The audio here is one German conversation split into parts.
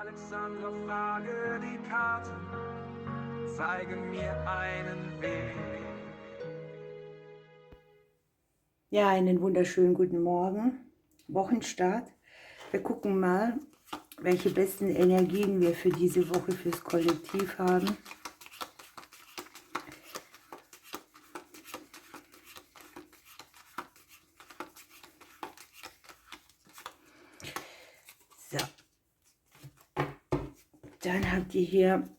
Alexandra, frage die Karte, zeige mir einen Weg. Ja, einen wunderschönen guten Morgen, Wochenstart. Wir gucken mal, welche besten Energien wir für diese Woche fürs Kollektiv haben. So. Dann habt ihr hier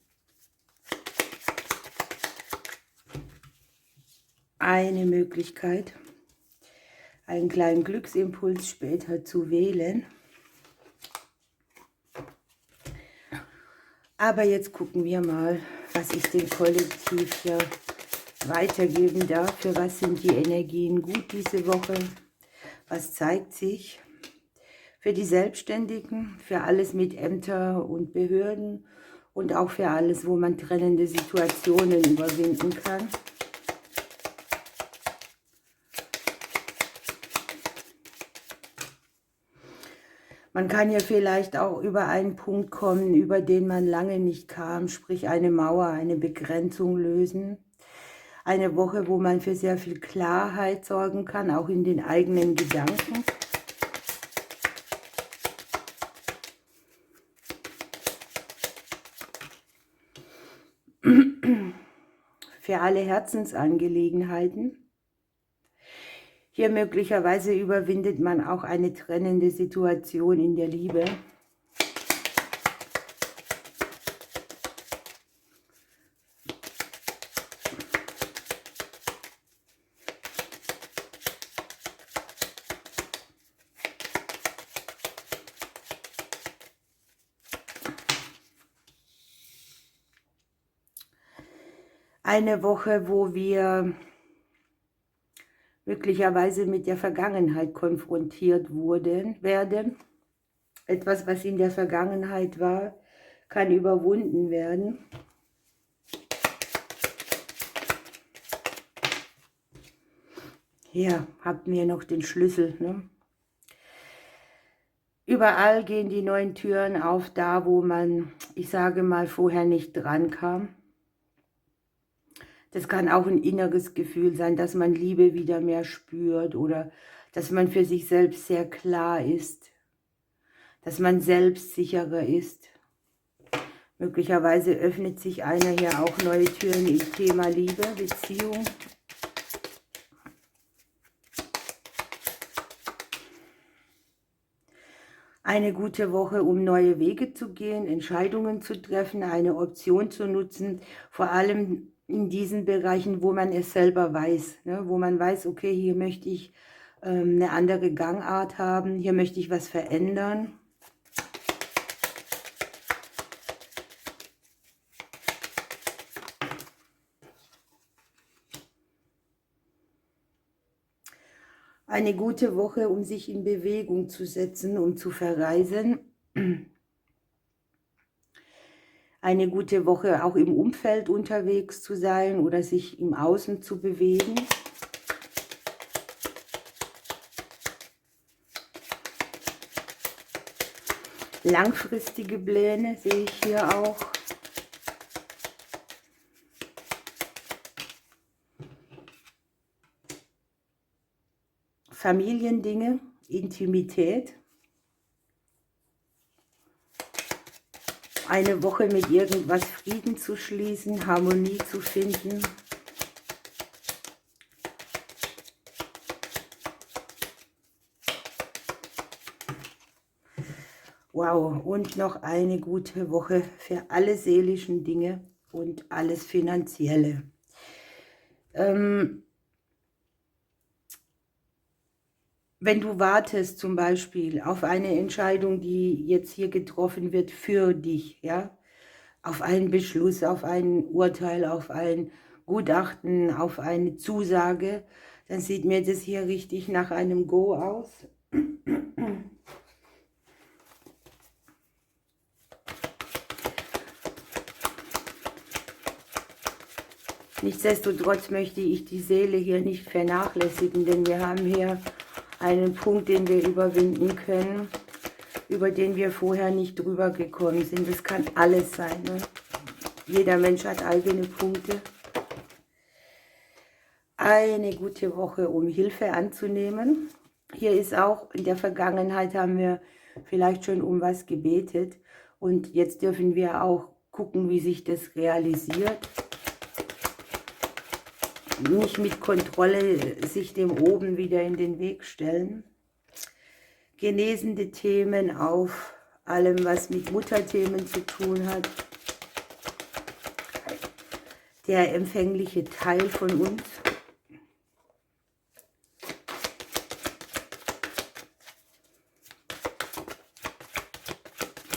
eine Möglichkeit, einen kleinen Glücksimpuls später zu wählen. Aber jetzt gucken wir mal, was ich dem Kollektiv hier weitergeben darf. Für was sind die Energien gut diese Woche? Was zeigt sich? Für die Selbstständigen, für alles mit Ämter und Behörden und auch für alles, wo man trennende Situationen überwinden kann. Man kann ja vielleicht auch über einen Punkt kommen, über den man lange nicht kam, sprich eine Mauer, eine Begrenzung lösen. Eine Woche, wo man für sehr viel Klarheit sorgen kann, auch in den eigenen Gedanken. Für alle Herzensangelegenheiten. Hier möglicherweise überwindet man auch eine trennende Situation in der Liebe. Eine Woche, wo wir möglicherweise mit der Vergangenheit konfrontiert werden. Etwas, was in der Vergangenheit war, kann überwunden werden. Hier habt ihr noch den Schlüssel. Ne? Überall gehen die neuen Türen auf, da wo man, ich sage mal, vorher nicht dran kam. Das kann auch ein inneres Gefühl sein, dass man Liebe wieder mehr spürt oder dass man für sich selbst sehr klar ist, dass man selbstsicherer ist. Möglicherweise öffnet sich einer hier auch neue Türen im Thema Liebe, Beziehung. Eine gute Woche, um neue Wege zu gehen, Entscheidungen zu treffen, eine Option zu nutzen, vor allem in diesen Bereichen, wo man es selber weiß, ne? Wo man weiß, okay, hier möchte ich eine andere Gangart haben, hier möchte ich was verändern. Eine gute Woche, um sich in Bewegung zu setzen und zu verreisen. Eine gute Woche, auch im Umfeld unterwegs zu sein oder sich im Außen zu bewegen. Langfristige Pläne sehe ich hier auch. Familiendinge, Intimität. Eine Woche mit irgendwas Frieden zu schließen, Harmonie zu finden. Wow, und noch eine gute Woche für alle seelischen Dinge und alles Finanzielle. Wenn du wartest zum Beispiel auf eine Entscheidung, die jetzt hier getroffen wird für dich, ja, auf einen Beschluss, auf ein Urteil, auf ein Gutachten, auf eine Zusage, dann sieht mir das hier richtig nach einem Go aus. Nichtsdestotrotz möchte ich die Seele hier nicht vernachlässigen, denn wir haben hier einen Punkt, den wir überwinden können. über den wir vorher nicht drüber gekommen sind. Das kann alles sein. Ne? Jeder Mensch hat eigene Punkte. Eine gute Woche, um Hilfe anzunehmen. Hier ist auch, in der Vergangenheit haben wir vielleicht schon um was gebetet. Und jetzt dürfen wir auch gucken, wie sich das realisiert. Nicht mit Kontrolle sich dem oben wieder in den Weg stellen. Genesende Themen auf allem, was mit Mutterthemen zu tun hat. Der empfängliche Teil von uns.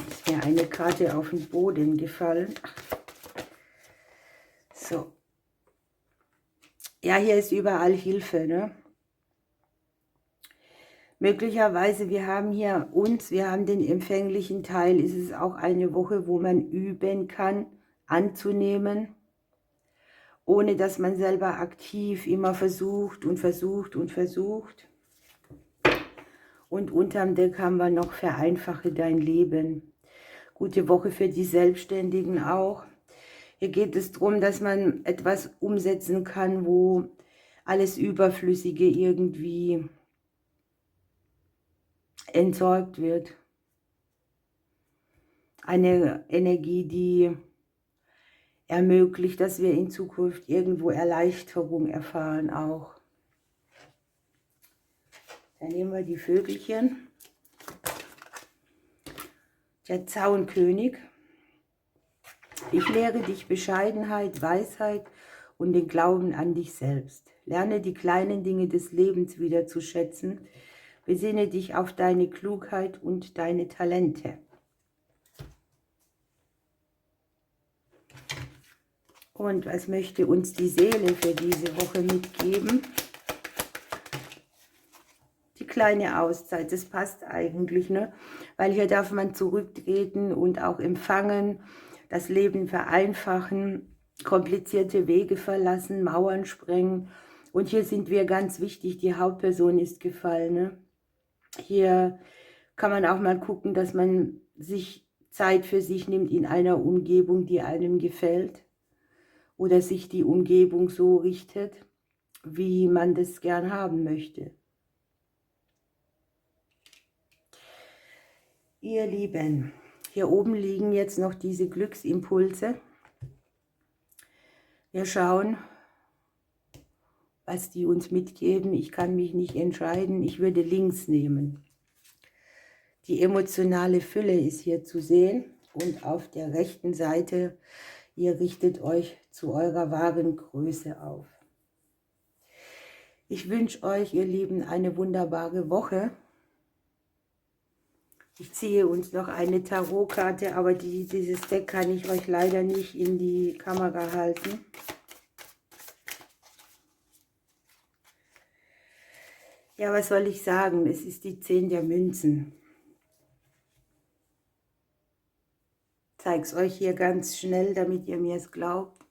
Ist mir eine Karte auf den Boden gefallen. So. Ja, hier ist überall Hilfe, ne? Möglicherweise, wir haben hier wir haben den empfänglichen Teil, ist es auch eine Woche, wo man üben kann, anzunehmen, ohne dass man selber aktiv immer versucht und versucht und versucht. Und unterm Deck haben wir noch vereinfache dein Leben. Gute Woche für die Selbstständigen auch. Hier geht es darum, dass man etwas umsetzen kann, wo alles Überflüssige irgendwie entsorgt wird. Eine Energie, die ermöglicht, dass wir in Zukunft irgendwo Erleichterung erfahren auch. Dann nehmen wir die Vögelchen. Der Zaunkönig. Ich lehre dich Bescheidenheit, Weisheit und den Glauben an dich selbst. Lerne die kleinen Dinge des Lebens wieder zu schätzen. Besinne dich auf deine Klugheit und deine Talente. Und was möchte uns die Seele für diese Woche mitgeben? Die kleine Auszeit, das passt eigentlich, ne? Weil hier darf man zurücktreten und auch empfangen, das Leben vereinfachen, komplizierte Wege verlassen, Mauern sprengen. Und hier sind wir ganz wichtig, die Hauptperson ist gefallen, ne? Hier kann man auch mal gucken, dass man sich Zeit für sich nimmt in einer Umgebung, die einem gefällt. Oder sich die Umgebung so richtet, wie man das gern haben möchte. Ihr Lieben, hier oben liegen jetzt noch diese Glücksimpulse. Wir schauen, was die uns mitgeben. Ich kann mich nicht entscheiden. Ich würde links nehmen. Die emotionale Fülle ist hier zu sehen. Und auf der rechten Seite, ihr richtet euch zu eurer wahren Größe auf. Ich wünsche euch, ihr Lieben, eine wunderbare Woche. Ich ziehe uns noch eine Tarotkarte, aber dieses Deck kann ich euch leider nicht in die Kamera halten. Ja, was soll ich sagen? Es ist die 10 der Münzen. Ich zeige es euch hier ganz schnell, damit ihr mir es glaubt.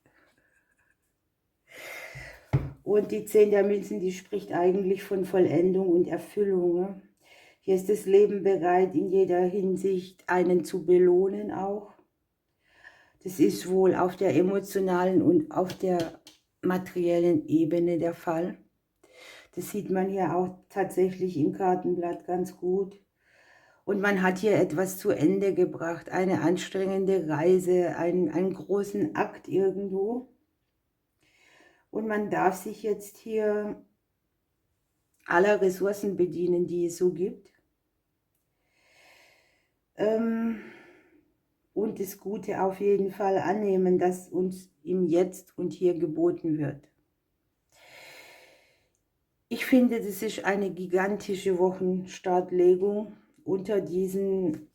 Und die 10 der Münzen, die spricht eigentlich von Vollendung und Erfüllung. Ne? Hier ist das Leben bereit, in jeder Hinsicht einen zu belohnen auch. Das ist wohl auf der emotionalen und auf der materiellen Ebene der Fall. Das sieht man hier auch tatsächlich im Kartenblatt ganz gut. Und man hat hier etwas zu Ende gebracht, eine anstrengende Reise, einen großen Akt irgendwo. Und man darf sich jetzt hier aller Ressourcen bedienen, die es so gibt. Und das Gute auf jeden Fall annehmen, das uns im Jetzt und Hier geboten wird. Ich finde, das ist eine gigantische Wochenstartlegung. Unter diesen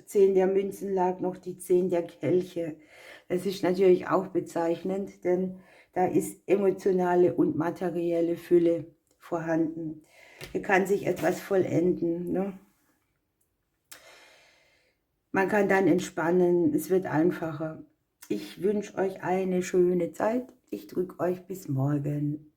10 der Münzen lag noch die 10 der Kelche. Das ist natürlich auch bezeichnend, denn da ist emotionale und materielle Fülle vorhanden. Hier kann sich etwas vollenden. Ne? Man kann dann entspannen, es wird einfacher. Ich wünsche euch eine schöne Zeit. Ich drücke euch bis morgen.